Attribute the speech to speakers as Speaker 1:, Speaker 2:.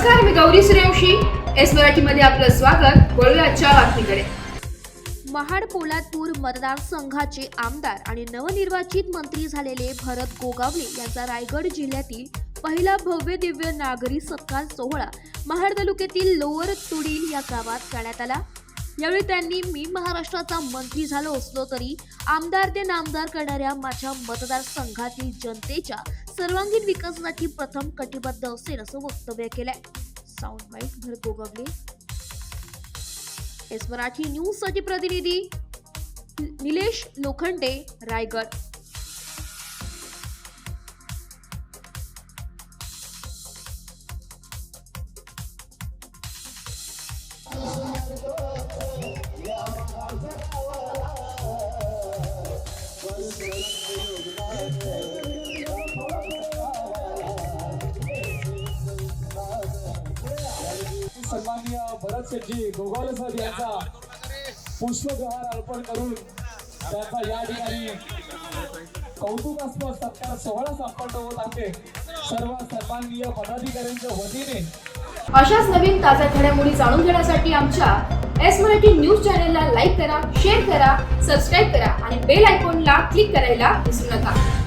Speaker 1: नमस्कार, मी गौरी सूर्यवंशी. एस मराठीमध्ये आपलं स्वागत. वळूया आजच्या बातमीकडे.
Speaker 2: महाड पोलादपूर मतदारसंघाचे आमदार आणि नवनिर्वाचित मंत्री झालेले भरत गोगावले यांचा रायगड जिल्ह्यातील पहिला भव्य दिव्य नागरी सत्कार सोहळा महाड तालुक्यातील लोअर तुडील या गावात करण्यात आला. यावेळी त्यांनी मी महाराष्ट्राचा मंत्री झालो असलो तरी आमदार ते नामदार करणाऱ्या माझ्या मतदारसंघातील जनतेच्या सर्वांगीण विकासासाठी प्रथम कटिबद्ध असेल असं वक्तव्य केलंय. Sound bite Bharat Gogawale. S Marathi news साठी प्रतिनिधी निलेश लोखंडे, रायगड.
Speaker 3: सन्माननीय भरत शेठजी गोगावले साहेब यांचा पुष्पगुहार अर्पण करून त्याचा या ठिकाणी कौतुकास्पद सत्कार सोहळा संपन्न होत आहे. सर्व सन्माननीय पदाधिकाऱ्यांच्या वतीने
Speaker 1: अशाच नवीन ताज्या घडामोडी जाणून घेण्यासाठी आमच्या एस मराठी न्यूज चॅनलला लाईक करा, शेअर करा, सबस्क्राईब करा आणि बेल आयकॉनला क्लिक करायला विसरू नका.